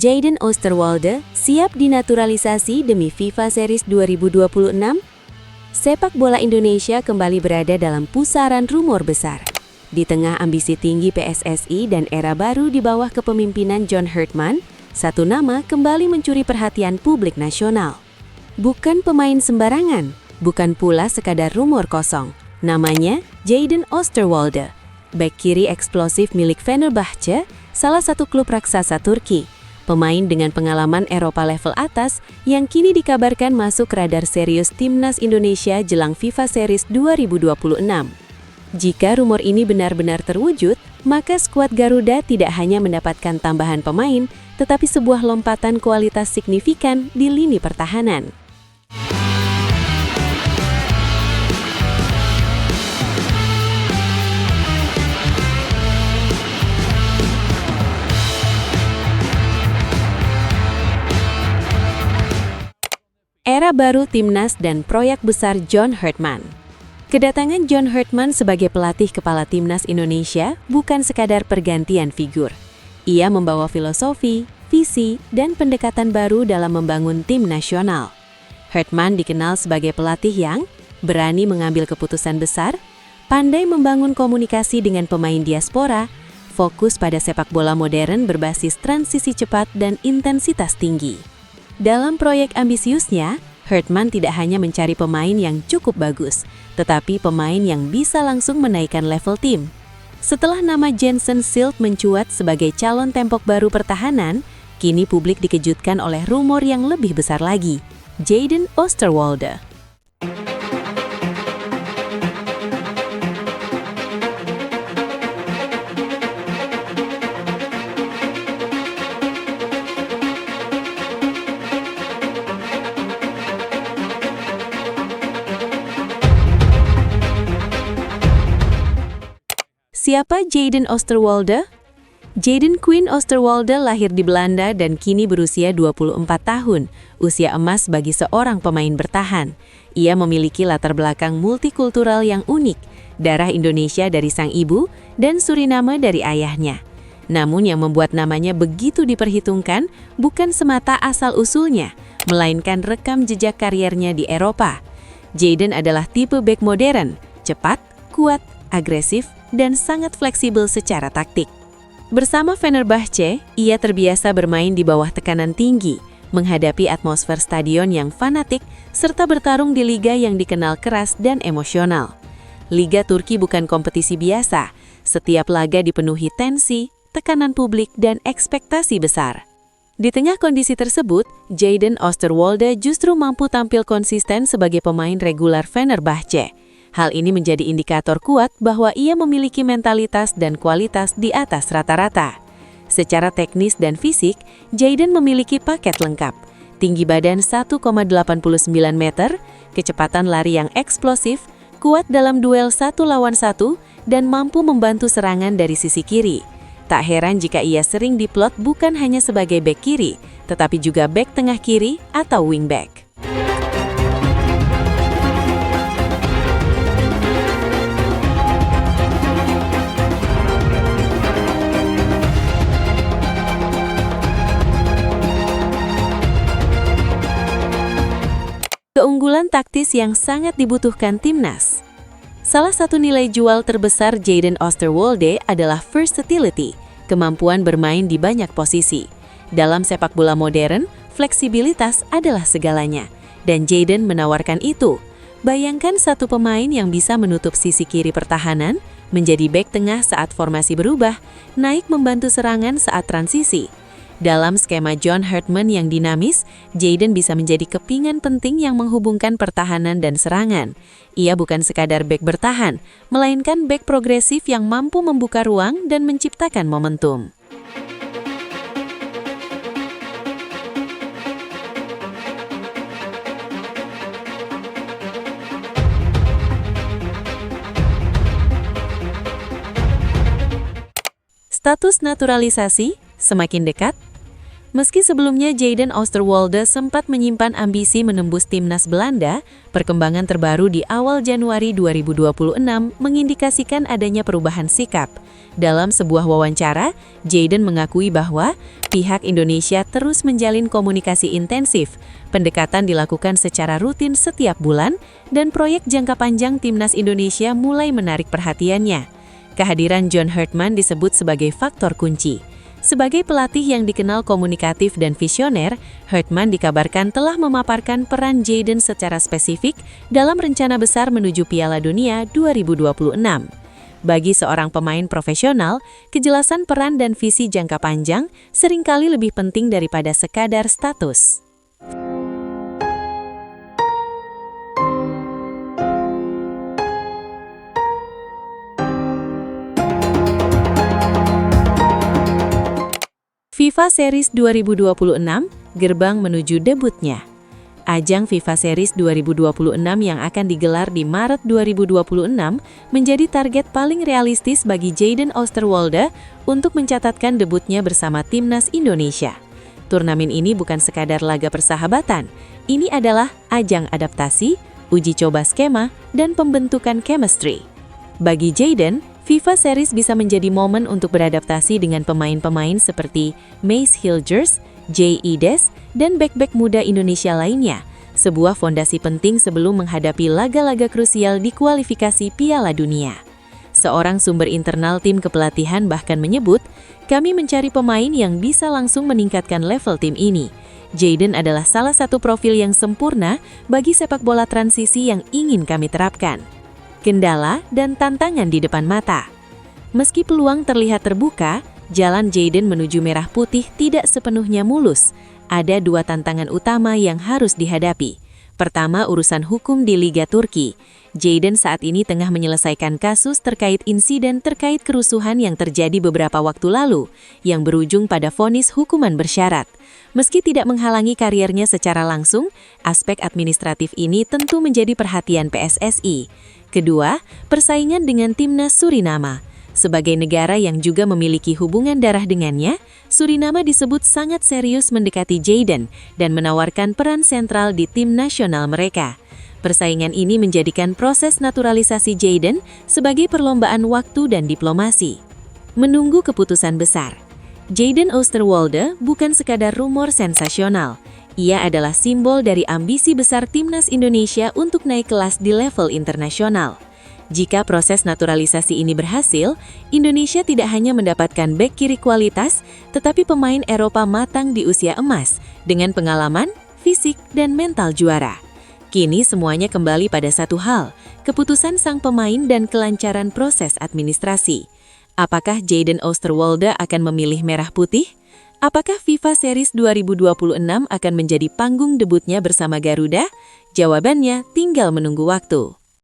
Jayden Osterwolde siap dinaturalisasi demi FIFA Series 2026? Sepak bola Indonesia kembali berada dalam pusaran rumor besar. Di tengah ambisi tinggi PSSI dan era baru di bawah kepemimpinan John Herdman, satu nama kembali mencuri perhatian publik nasional. Bukan pemain sembarangan, bukan pula sekadar rumor kosong. Namanya Jayden Osterwolde, bek kiri eksplosif milik Fenerbahce, salah satu klub raksasa Turki. Pemain dengan pengalaman Eropa level atas yang kini dikabarkan masuk radar serius Timnas Indonesia jelang FIFA Series 2026. Jika rumor ini benar-benar terwujud, maka skuad Garuda tidak hanya mendapatkan tambahan pemain, tetapi sebuah lompatan kualitas signifikan di lini pertahanan. Era baru Timnas dan proyek besar John Herdman. Kedatangan John Herdman sebagai pelatih kepala Timnas Indonesia bukan sekadar pergantian figur. Ia membawa filosofi, visi, dan pendekatan baru dalam membangun tim nasional. Herdman dikenal sebagai pelatih yang berani mengambil keputusan besar, pandai membangun komunikasi dengan pemain diaspora, fokus pada sepak bola modern berbasis transisi cepat dan intensitas tinggi. Dalam proyek ambisiusnya, Herdman tidak hanya mencari pemain yang cukup bagus, tetapi pemain yang bisa langsung menaikkan level tim. Setelah nama Jensen Silt mencuat sebagai calon tembok baru pertahanan, kini publik dikejutkan oleh rumor yang lebih besar lagi, Jayden Osterwolde. Siapa Jayden Osterwolde? Jayden Quinn Osterwolde lahir di Belanda dan kini berusia 24 tahun, usia emas bagi seorang pemain bertahan. Ia memiliki latar belakang multikultural yang unik, darah Indonesia dari sang ibu dan Suriname dari ayahnya. Namun yang membuat namanya begitu diperhitungkan bukan semata asal-usulnya, melainkan rekam jejak kariernya di Eropa. Jayden adalah tipe bek modern, cepat, kuat, agresif, dan sangat fleksibel secara taktik. Bersama Fenerbahce, ia terbiasa bermain di bawah tekanan tinggi, menghadapi atmosfer stadion yang fanatik, serta bertarung di liga yang dikenal keras dan emosional. Liga Turki bukan kompetisi biasa, setiap laga dipenuhi tensi, tekanan publik, dan ekspektasi besar. Di tengah kondisi tersebut, Jayden Osterwolde justru mampu tampil konsisten sebagai pemain regular Fenerbahce. Hal ini menjadi indikator kuat bahwa ia memiliki mentalitas dan kualitas di atas rata-rata. Secara teknis dan fisik, Jayden memiliki paket lengkap. Tinggi badan 1,89 meter, kecepatan lari yang eksplosif, kuat dalam duel 1 lawan 1, dan mampu membantu serangan dari sisi kiri. Tak heran jika ia sering diplot bukan hanya sebagai bek kiri, tetapi juga bek tengah kiri atau wingback. Keunggulan taktis yang sangat dibutuhkan Timnas. Salah satu nilai jual terbesar Jayden Osterwolde adalah versatility, kemampuan bermain di banyak posisi. Dalam sepak bola modern, fleksibilitas adalah segalanya, dan Jayden menawarkan itu. Bayangkan satu pemain yang bisa menutup sisi kiri pertahanan, menjadi bek tengah saat formasi berubah, naik membantu serangan saat transisi. Dalam skema John Herdman yang dinamis, Jayden bisa menjadi kepingan penting yang menghubungkan pertahanan dan serangan. Ia bukan sekadar bek bertahan, melainkan bek progresif yang mampu membuka ruang dan menciptakan momentum. Status naturalisasi semakin dekat. Meski sebelumnya Jayden Oosterwolde sempat menyimpan ambisi menembus timnas Belanda, perkembangan terbaru di awal Januari 2026 mengindikasikan adanya perubahan sikap. Dalam sebuah wawancara, Jayden mengakui bahwa pihak Indonesia terus menjalin komunikasi intensif, pendekatan dilakukan secara rutin setiap bulan, dan proyek jangka panjang timnas Indonesia mulai menarik perhatiannya. Kehadiran John Hartman disebut sebagai faktor kunci. Sebagai pelatih yang dikenal komunikatif dan visioner, Hartman dikabarkan telah memaparkan peran Jayden secara spesifik dalam rencana besar menuju Piala Dunia 2026. Bagi seorang pemain profesional, kejelasan peran dan visi jangka panjang seringkali lebih penting daripada sekadar status. FIFA Series 2026, gerbang menuju debutnya. Ajang FIFA Series 2026 yang akan digelar di Maret 2026 menjadi target paling realistis bagi Jayden Oosterwolde untuk mencatatkan debutnya bersama timnas Indonesia. Turnamen ini bukan sekadar laga persahabatan, ini adalah ajang adaptasi, uji coba skema, dan pembentukan chemistry. Bagi Jayden, FIFA Series bisa menjadi momen untuk beradaptasi dengan pemain-pemain seperti Mace Hilgers, J.E. Des, dan bek-bek muda Indonesia lainnya, sebuah fondasi penting sebelum menghadapi laga-laga krusial di kualifikasi Piala Dunia. Seorang sumber internal tim kepelatihan bahkan menyebut, kami mencari pemain yang bisa langsung meningkatkan level tim ini. Jayden adalah salah satu profil yang sempurna bagi sepak bola transisi yang ingin kami terapkan. Kendala dan tantangan di depan mata. Meski peluang terlihat terbuka, jalan Jayden menuju merah putih tidak sepenuhnya mulus. Ada dua tantangan utama yang harus dihadapi. Pertama, urusan hukum di Liga Turki. Jayden saat ini tengah menyelesaikan kasus terkait insiden terkait kerusuhan yang terjadi beberapa waktu lalu, yang berujung pada vonis hukuman bersyarat. Meski tidak menghalangi karirnya secara langsung, aspek administratif ini tentu menjadi perhatian PSSI. Kedua, persaingan dengan timnas Suriname. Sebagai negara yang juga memiliki hubungan darah dengannya, Suriname disebut sangat serius mendekati Jayden dan menawarkan peran sentral di tim nasional mereka. Persaingan ini menjadikan proses naturalisasi Jayden sebagai perlombaan waktu dan diplomasi. Menunggu keputusan besar. Jayden Oosterwolde bukan sekadar rumor sensasional. Ia adalah simbol dari ambisi besar timnas Indonesia untuk naik kelas di level internasional. Jika proses naturalisasi ini berhasil, Indonesia tidak hanya mendapatkan bek kiri kualitas, tetapi pemain Eropa matang di usia emas, dengan pengalaman, fisik, dan mental juara. Kini semuanya kembali pada satu hal, keputusan sang pemain dan kelancaran proses administrasi. Apakah Jayden Oosterwolde akan memilih merah putih? Apakah FIFA Series 2026 akan menjadi panggung debutnya bersama Garuda? Jawabannya tinggal menunggu waktu.